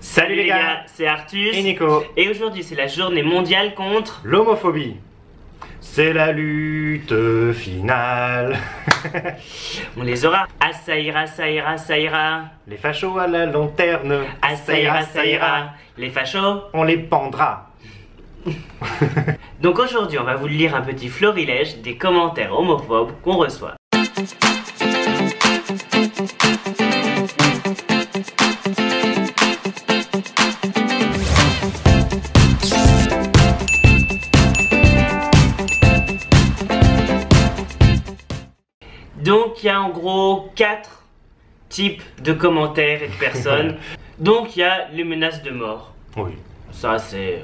Salut les gars, c'est Artus et Nico. Et aujourd'hui c'est la journée mondiale contre l'homophobie. C'est la lutte finale. On les aura. Ah ça ira, ça ira, ça ira. Les fachos à la lanterne. Ah ça ira, ça ira. Les fachos, on les pendra. Donc aujourd'hui on va vous lire un petit florilège des commentaires homophobes qu'on reçoit. Donc il y a en gros 4 types de commentaires et de personnes. Donc il y a les menaces de mort. Oui. Ça c'est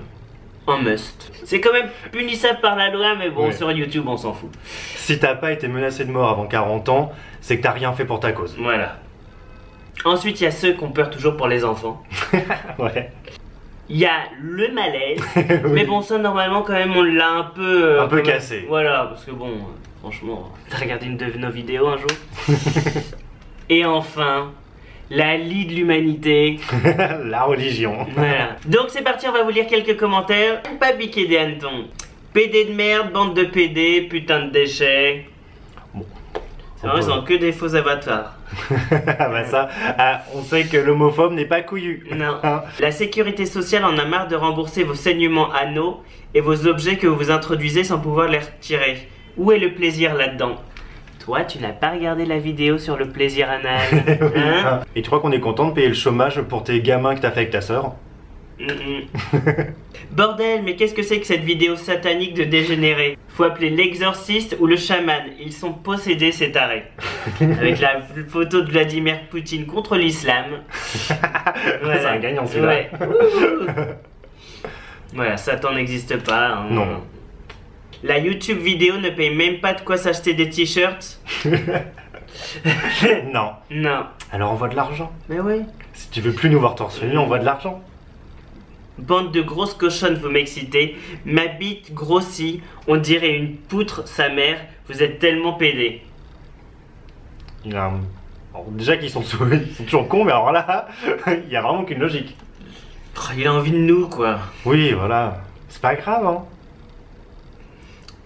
un must. C'est quand même punissable par la loi, mais bon, oui. Sur YouTube on s'en fout. Si t'as pas été menacé de mort avant 40 ans, c'est que t'as rien fait pour ta cause. Voilà. Ensuite il y a ceux qui ont peur toujours pour les enfants. Ouais. Il y a le malaise. Oui. Mais bon, ça normalement quand même on l'a un peu... un peu cassé. Voilà, parce que bon, franchement, t'as regardé une de nos vidéos un jour. Et enfin, la lie de l'humanité. La religion. Voilà. Donc c'est parti, on va vous lire quelques commentaires. Pas piquer des hannetons. PD de merde, bande de PD, putain de déchets. Bon. C'est vrai, ils ont que des faux avatars. Ah bah ça, on sait que l'homophobe n'est pas couillu. Non. Hein? La sécurité sociale en a marre de rembourser vos saignements anaux et vos objets que vous introduisez sans pouvoir les retirer. Où est le plaisir là-dedans? Toi, tu n'as pas regardé la vidéo sur le plaisir anal, hein? Et tu crois qu'on est content de payer le chômage pour tes gamins que t'as fait avec ta sœur? Bordel, mais qu'est-ce que c'est que cette vidéo satanique de dégénérés? Faut appeler l'exorciste ou le chaman, ils sont possédés ces tarés. Avec la photo de Vladimir Poutine contre l'islam. Voilà. C'est un gagnant celui-là. Ouais. Voilà, Satan n'existe pas. Hein. Non. La YouTube vidéo ne paye même pas de quoi s'acheter des t-shirts. Non. Non. Alors envoie de l'argent. Mais oui. Si tu veux plus nous voir torse nu, envoie de l'argent. Bande de grosses cochonnes, vous m'excitez. Ma bite grossit, on dirait une poutre, sa mère. Vous êtes tellement pédé. Il a un... Alors, déjà qu'ils sont toujours cons, mais alors là, il y a vraiment qu'une logique. Il a envie de nous, quoi. Oui, voilà. C'est pas grave, hein.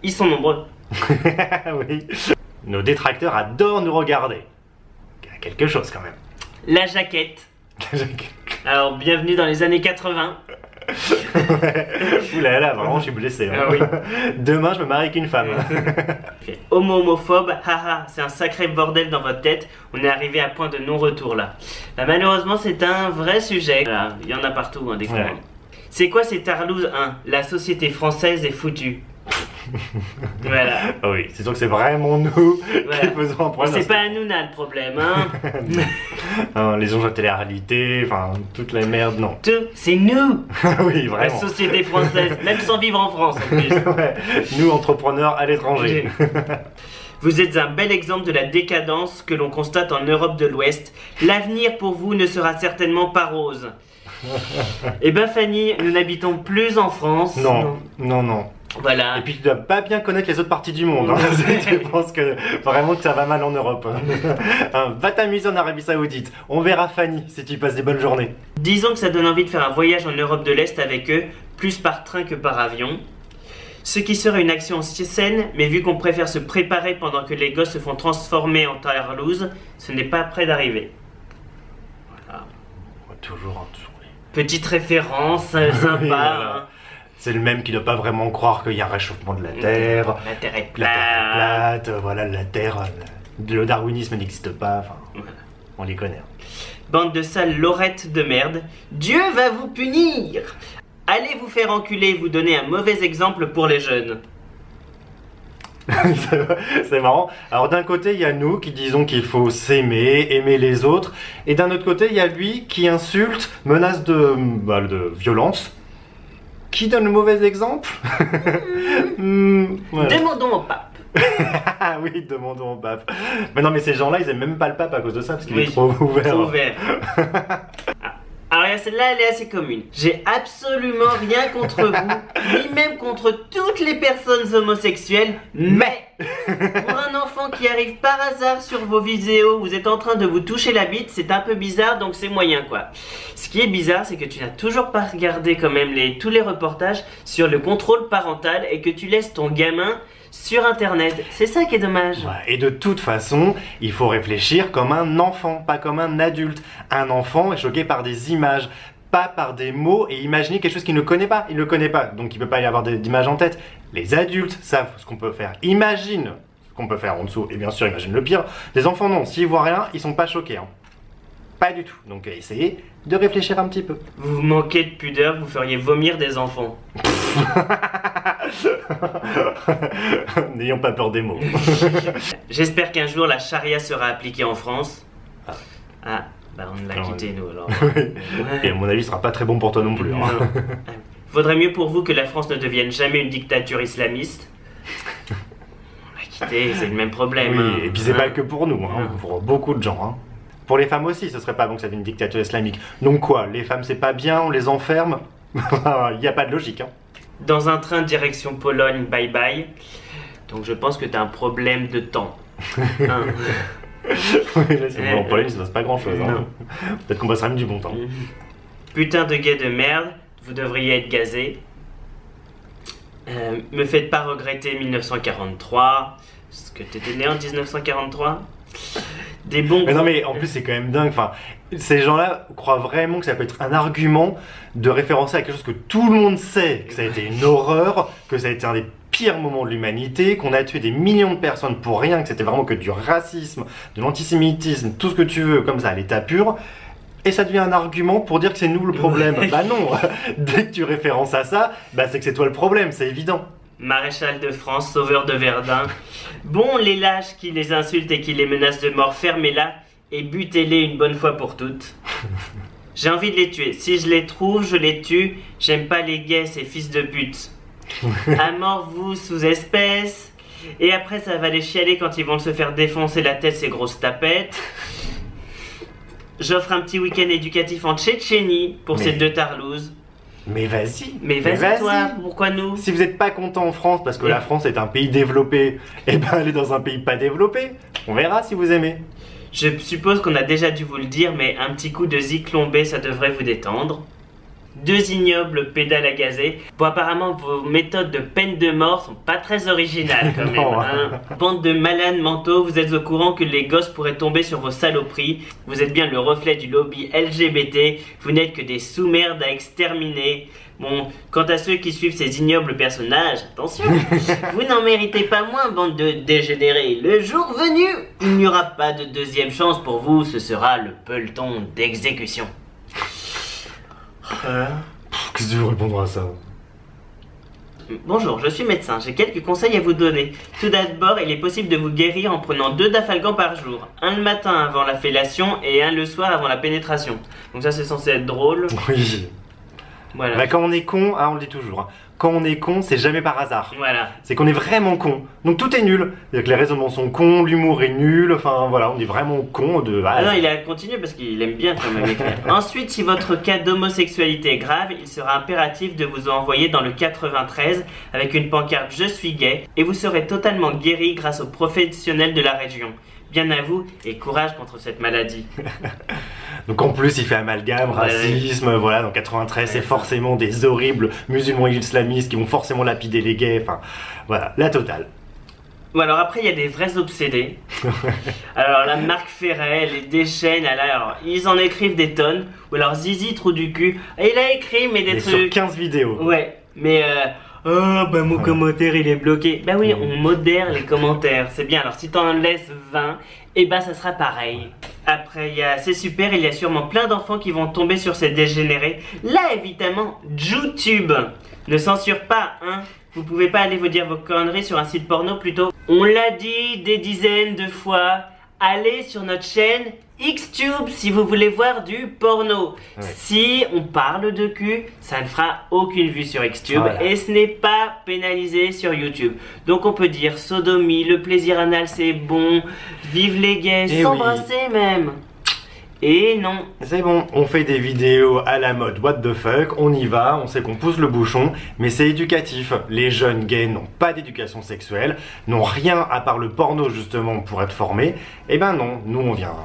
Ils sont nombreux. Oui. Nos détracteurs adorent nous regarder. Il y a quelque chose quand même. La jaquette. Alors, bienvenue dans les années 80. Ouais. Oulala, vraiment, je suis blessé. Hein. Ah oui. Demain, je me marie avec une femme. Homophobe, haha, c'est un sacré bordel dans votre tête. On est arrivé à point de non-retour là. Là, malheureusement, c'est un vrai sujet. Voilà, il y en a partout, hein, des fois. Ouais. C'est quoi ces tarlouses 1? La société française est foutue. Voilà. Oui, c'est sûr que c'est vraiment nous Voilà. qui faisons un problème. C'est pas à nous, là, le problème, hein. Hein, les anges de télé-réalité, enfin, toute la merde, non. Tout, c'est nous, Oui, la vraiment. société française, même sans vivre en France en plus. Ouais. Nous, entrepreneurs à l'étranger. Vous êtes un bel exemple de la décadence que l'on constate en Europe de l'Ouest. L'avenir pour vous ne sera certainement pas rose. Eh ben Fanny, nous n'habitons plus en France. Non, non, non. Voilà. Et puis tu dois pas bien connaître les autres parties du monde. Hein. Je pense que vraiment que ça va mal en Europe. Hein, va t'amuser en Arabie Saoudite. On verra Fanny si tu passes des bonnes journées. Disons que ça donne envie de faire un voyage en Europe de l'Est avec eux, plus par train que par avion. Ce qui serait une action saine, mais vu qu'on préfère se préparer pendant que les gosses se font transformer en tarlouse, ce n'est pas près d'arriver. Voilà. Toujours. Petite référence sympa. Oui, voilà. Hein. C'est le même qui ne doit pas vraiment croire qu'il y a un réchauffement de la Terre. La Terre est La Terre est plate. plate, voilà, la Terre, le darwinisme n'existe pas, enfin, Voilà. on les connaît. Bande de sales lorettes de merde. Dieu va vous punir. Allez vous faire enculer et vous donner un mauvais exemple pour les jeunes. C'est marrant. Alors d'un côté, il y a nous qui disons qu'il faut s'aimer, aimer les autres. Et d'un autre côté, il y a lui qui insulte, menace de violence. Qui donne le mauvais exemple? Voilà. Demandons au pape. Ah oui, demandons au pape. Mais non, mais ces gens-là, ils aiment même pas le pape à cause de ça, parce qu'il Oui, est trop ouvert. Trop ouvert. Alors celle-là, elle est assez commune. J'ai absolument rien contre vous, ni même contre toutes les personnes homosexuelles, mais pour un enfant qui arrive par hasard sur vos vidéos, vous êtes en train de vous toucher la bite, c'est un peu bizarre, donc c'est moyen quoi. Ce qui est bizarre, c'est que tu n'as toujours pas regardé quand même tous les reportages sur le contrôle parental et que tu laisses ton gamin sur internet. C'est ça qui est dommage. Ouais, et de toute façon, il faut réfléchir comme un enfant, pas comme un adulte. Un enfant est choqué par des images, pas par des mots, et imaginer quelque chose qu'il ne connaît pas. Il ne connaît pas, donc il ne peut pas y avoir d'images en tête. Les adultes savent ce qu'on peut faire. Imagine ce qu'on peut faire en dessous, et bien sûr, imagine le pire. Les enfants, non. S'ils voient rien, ils sont pas choqués. Hein. Pas du tout. Donc essayez de réfléchir un petit peu. Vous manquez de pudeur, vous feriez vomir des enfants. N'ayons pas peur des mots. J'espère qu'un jour la charia sera appliquée en France. Ah, bah on l'a quitté nous alors. Et à mon avis, ce sera pas très bon pour toi non plus. Hein. Vaudrait mieux pour vous que la France ne devienne jamais une dictature islamiste. On l'a quitté, c'est le même problème. Oui, hein. et puis c'est pas que pour nous, hein, pour beaucoup de gens. Hein. Pour les femmes aussi, ce serait pas bon que ça devienne une dictature islamique. Donc quoi, les femmes c'est pas bien, on les enferme? Il n'y a pas de logique. Hein. Dans un train direction Pologne, bye bye. Donc je pense que t'as un problème de temps. Hein. Oui, là, si on va en Pologne, il se passe pas grand chose. Hein. Peut-être qu'on passera même du bon temps. Putain de gay de merde, vous devriez être gazé. Me faites pas regretter 1943. Parce que t'étais né en 1943. Des bons. Mais non, mais en plus, c'est quand même dingue. Enfin, ces gens-là croient vraiment que ça peut être un argument de référencer à quelque chose que tout le monde sait, que ça a été une horreur, que ça a été un des pires moments de l'humanité, qu'on a tué des millions de personnes pour rien, que c'était vraiment que du racisme, de l'antisémitisme, tout ce que tu veux, comme ça, à l'état pur. Et ça devient un argument pour dire que c'est nous le problème. Bah non, dès que tu références à ça, bah c'est que c'est toi le problème, c'est évident. Maréchal de France, sauveur de Verdun. Bon, les lâches qui les insultent et qui les menacent de mort, fermez-la et butez-les une bonne fois pour toutes. J'ai envie de les tuer. Si je les trouve, je les tue. J'aime pas les gays, ces fils de pute. À mort, vous, sous-espèce. Et après, ça va les chialer quand ils vont se faire défoncer la tête, ces grosses tapettes. J'offre un petit week-end éducatif en Tchétchénie pour ces deux tarlouses. Mais vas-y. Mais vas-y toi, pourquoi nous? Si vous n'êtes pas content en France parce que la France est un pays développé, eh ben allez dans un pays pas développé. On verra si vous aimez. Je suppose qu'on a déjà dû vous le dire, mais un petit coup de Zyklon B, ça devrait vous détendre. 2 ignobles pédales à gazer. Bon, apparemment, vos méthodes de peine de mort sont pas très originales quand même. Hein. Bande de malades mentaux, vous êtes au courant que les gosses pourraient tomber sur vos saloperies. Vous êtes bien le reflet du lobby LGBT. Vous n'êtes que des sous-merdes à exterminer. Bon, quant à ceux qui suivent ces ignobles personnages, attention, vous n'en méritez pas moins, bande de dégénérés. Le jour venu, il n'y aura pas de deuxième chance pour vous, ce sera le peloton d'exécution. Qu'est-ce que tu veux répondre à ça? Bonjour, je suis médecin, j'ai quelques conseils à vous donner. Tout d'abord, il est possible de vous guérir en prenant 2 dafalgan par jour. Un le matin avant la fellation et un le soir avant la pénétration. Donc ça c'est censé être drôle. Oui. Voilà. Bah, quand on est con, hein, on le dit toujours, hein. Quand on est con, c'est jamais par hasard. Voilà. C'est qu'on est vraiment con. Donc tout est nul. C'est-à-dire que les raisonnements sont cons, l'humour est nul, enfin voilà, on est vraiment con de base. Ah non, il a continué parce qu'il aime bien quand même écrire. Ensuite, si votre cas d'homosexualité est grave, il sera impératif de vous envoyer dans le 93 avec une pancarte « Je suis gay » et vous serez totalement guéri grâce aux professionnels de la région. Bien à vous et courage contre cette maladie. Donc en plus il fait amalgame, racisme, voilà, donc 93 c'est forcément des horribles musulmans islamistes qui vont forcément lapider les gays, enfin voilà, la totale. Bon alors après il y a des vrais obsédés. Alors la Marc Ferret, les déchaînes, alors ils en écrivent des tonnes. Ou alors Zizi trou du cul, et il a écrit mais des trucs... sur 15 vidéos. Ouais, mais oh bah mon commentaire il est bloqué. Bah oui, on modère les commentaires, c'est bien. Alors si t'en laisses 20, et bah ça sera pareil. Après il y a, c'est super, il y a sûrement plein d'enfants qui vont tomber sur ces dégénérés. Là évidemment, YouTube ne censure pas, hein. Vous pouvez pas aller vous dire vos conneries sur un site porno plutôt. On l'a dit des dizaines de fois, allez sur notre chaîne Xtube si vous voulez voir du porno. Ouais. Si on parle de cul, ça ne fera aucune vue sur Xtube, voilà. Et ce n'est pas pénalisé sur YouTube. Donc on peut dire sodomie, le plaisir anal c'est bon, vive les gays, s'embrasser même. Et non. C'est bon, on fait des vidéos à la mode what the fuck, on y va, on sait qu'on pousse le bouchon, mais c'est éducatif. Les jeunes gays n'ont pas d'éducation sexuelle, n'ont rien à part le porno justement pour être formés. Eh ben non, nous on vient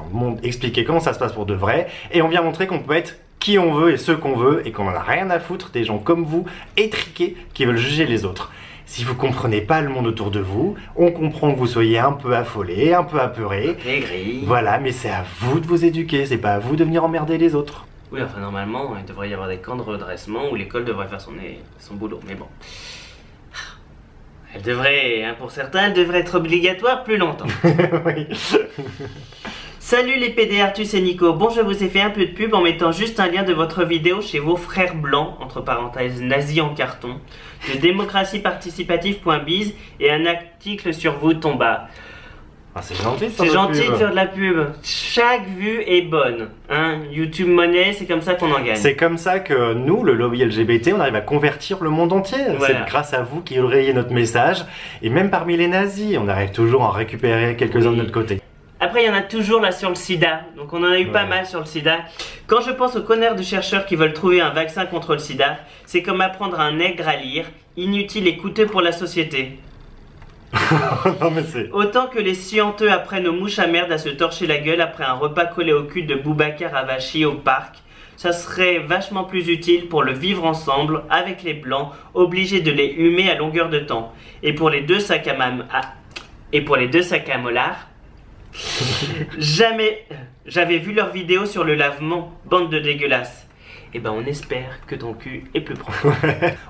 expliquer comment ça se passe pour de vrai, et on vient montrer qu'on peut être qui on veut et ce qu'on veut, et qu'on en a rien à foutre des gens comme vous, étriqués, qui veulent juger les autres. Si vous comprenez pas le monde autour de vous, on comprend que vous soyez un peu affolé, un peu apeuré. Aigri. Voilà, mais c'est à vous de vous éduquer, c'est pas à vous de venir emmerder les autres. Oui, enfin normalement, il devrait y avoir des camps de redressement où l'école devrait faire son boulot, mais bon. Elle devrait, hein, pour certains, elle devrait être obligatoire plus longtemps. Oui. Salut les PD Artus et Nico, bon je vous ai fait un peu de pub en mettant juste un lien de votre vidéo chez vos frères blancs, entre parenthèses nazis en carton, de démocratieparticipative.biz et un article sur vous tomba. Ah, c'est gentil de faire C'est de gentil pub. de faire de la pub. Chaque vue est bonne. Hein. YouTube monnaie, c'est comme ça qu'on en gagne. C'est comme ça que nous, le lobby LGBT, on arrive à convertir le monde entier. Voilà. C'est grâce à vous qui relayez notre message. Et même parmi les nazis, on arrive toujours à en récupérer quelques-uns de notre côté. Après, il y en a toujours là sur le sida. Donc on en a eu pas mal sur le sida. Quand je pense aux connards de chercheurs qui veulent trouver un vaccin contre le sida, c'est comme apprendre à un nègre à lire, inutile et coûteux pour la société. Non mais c'est... Autant que les scienteux apprennent aux mouches à merde à se torcher la gueule après un repas collé au cul de Boubacar Avachi au parc, ça serait vachement plus utile pour le vivre ensemble avec les blancs, obligés de les humer à longueur de temps. Et pour les deux sacs à molar, jamais j'avais vu leur vidéo sur le lavement, bande de dégueulasses. Et ben on espère que ton cul est plus propre.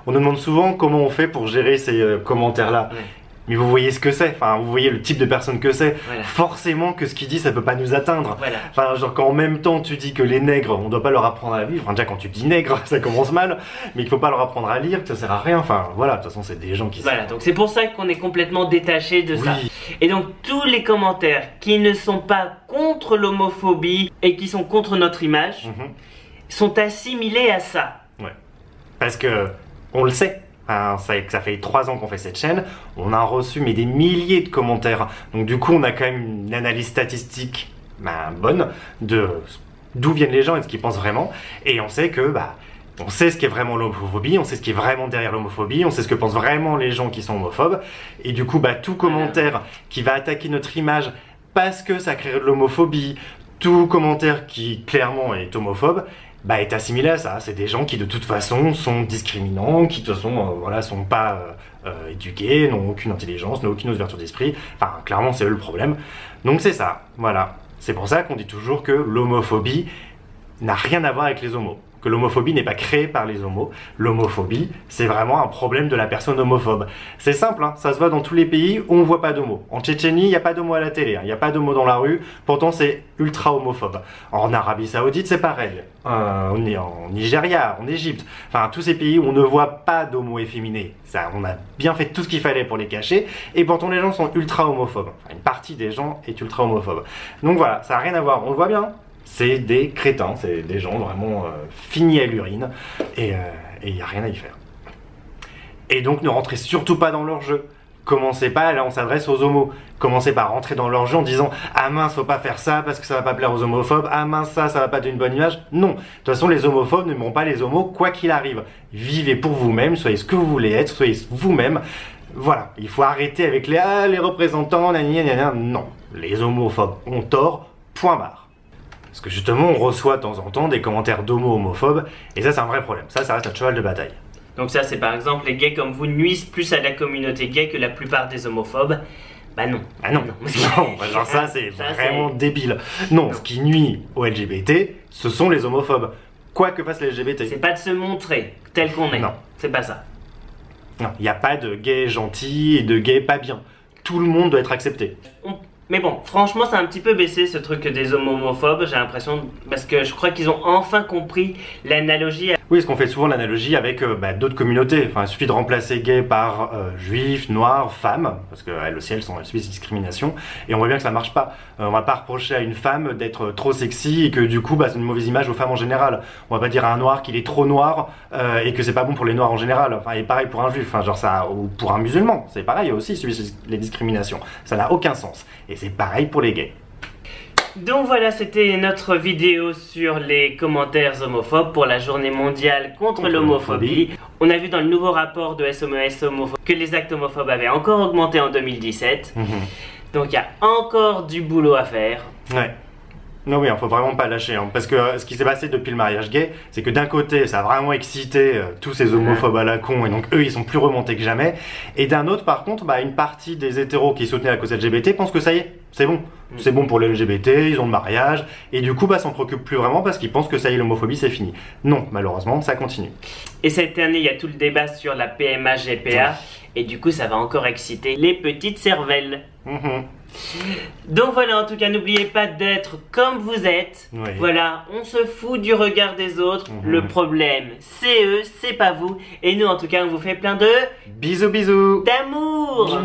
On nous demande souvent comment on fait pour gérer ces commentaires-là. Ouais. Mais vous voyez ce que c'est, enfin vous voyez le type de personne que c'est. Voilà. Forcément que ce qu'il dit ça peut pas nous atteindre. Voilà. Enfin genre quand en même temps tu dis que les nègres on doit pas leur apprendre à vivre, enfin déjà quand tu dis nègre ça commence mal, mais qu'il faut pas leur apprendre à lire, que ça sert à rien, enfin voilà, de toute façon c'est des gens qui Voilà, donc c'est pour ça qu'on est complètement détaché de ça. Oui. Et donc tous les commentaires qui ne sont pas contre l'homophobie et qui sont contre notre image sont assimilés à ça. Ouais. Parce que on le sait. Enfin, ça fait 3 ans qu'on fait cette chaîne, on a reçu mais des milliers de commentaires. Donc du coup on a quand même une analyse statistique bonne de d'où viennent les gens et de ce qu'ils pensent vraiment. Et on sait que on sait ce qu'est vraiment l'homophobie, on sait ce qui est vraiment derrière l'homophobie, on sait ce que pensent vraiment les gens qui sont homophobes. Et du coup tout commentaire qui va attaquer notre image parce que ça crée de l'homophobie, tout commentaire qui clairement est homophobe, est assimilé à ça. C'est des gens qui de toute façon sont discriminants, qui de toute façon sont pas éduqués, n'ont aucune intelligence, n'ont aucune ouverture d'esprit. Enfin clairement c'est eux le problème. Donc c'est ça, voilà. C'est pour ça qu'on dit toujours que l'homophobie n'a rien à voir avec les homos. Que l'homophobie n'est pas créée par les homos. L'homophobie, c'est vraiment un problème de la personne homophobe. C'est simple, hein, ça se voit dans tous les pays où on voit pas d'homo. En Tchétchénie, il n'y a pas d'homo à la télé, il n'y a pas d'homo dans la rue, pourtant c'est ultra homophobe. En Arabie Saoudite, c'est pareil. En Nigeria, en Égypte, enfin tous ces pays où on ne voit pas d'homo efféminés. Ça, on a bien fait tout ce qu'il fallait pour les cacher, et pourtant les gens sont ultra homophobes. Enfin, une partie des gens est ultra homophobe. Donc voilà, ça n'a rien à voir, on le voit bien. C'est des crétins, c'est des gens vraiment finis à l'urine, et il n'y a rien à y faire. Et donc ne rentrez surtout pas dans leur jeu. Commencez pas, là on s'adresse aux homos, commencez par rentrer dans leur jeu en disant « Ah mince, faut pas faire ça parce que ça va pas plaire aux homophobes, ah mince, ça va pas donner une bonne image ». Non, de toute façon les homophobes n'aimeront pas les homos quoi qu'il arrive. Vivez pour vous-même, soyez ce que vous voulez être, soyez vous-même. Voilà, il faut arrêter avec les représentants, nanana, non. Les homophobes ont tort, point barre. Parce que justement, on reçoit de temps en temps des commentaires d'homo-homophobes, et ça c'est un vrai problème, ça reste un cheval de bataille. Donc ça c'est par exemple les gays comme vous nuisent plus à la communauté gay que la plupart des homophobes. Bah non. Ah non, non, genre ça c'est vraiment débile. Non, ce qui nuit aux LGBT, ce sont les homophobes. Quoi que fassent les LGBT. C'est pas de se montrer tel qu'on est. Non. C'est pas ça. Non, il n'y a pas de gays gentils et de gays pas bien. Tout le monde doit être accepté. Mais bon, franchement, ça a un petit peu baissé ce truc des homophobes, j'ai l'impression, parce que je crois qu'ils ont enfin compris l'analogie. Oui, parce qu'on fait souvent l'analogie avec d'autres communautés. Enfin, il suffit de remplacer gay par juif, noir, femme, parce qu'elles aussi elles subissent discrimination, et on voit bien que ça marche pas. On va pas reprocher à une femme d'être trop sexy et que du coup c'est une mauvaise image aux femmes en général. On va pas dire à un noir qu'il est trop noir et que c'est pas bon pour les noirs en général. Enfin, et pareil pour un juif, enfin, genre ça, ou pour un musulman, c'est pareil aussi, subissent les discriminations. Ça n'a aucun sens. Et c'est pareil pour les gays. Donc voilà, c'était notre vidéo sur les commentaires homophobes pour la journée mondiale contre l'homophobie. On a vu dans le nouveau rapport de SOS Homophobe que les actes homophobes avaient encore augmenté en 2017. Donc il y a encore du boulot à faire. Ouais. Non, oui, il faut vraiment pas lâcher, hein, parce que ce qui s'est passé depuis le mariage gay, c'est que d'un côté, ça a vraiment excité tous ces homophobes à la con, et donc eux, ils sont plus remontés que jamais. Et d'un autre, par contre, une partie des hétéros qui soutenaient la cause LGBT pensent que ça y est, c'est bon. C'est bon pour les LGBT, ils ont le mariage, et du coup, s'en préoccupent plus vraiment parce qu'ils pensent que ça y est, l'homophobie, c'est fini. Non, malheureusement, ça continue. Et cette année, il y a tout le débat sur la PMA-GPA, et du coup, ça va encore exciter les petites cervelles. Donc voilà, en tout cas, n'oubliez pas d'être comme vous êtes. Voilà, on se fout du regard des autres. Le problème, c'est eux, c'est pas vous. Et nous, en tout cas, on vous fait plein de bisous, bisous, d'amour.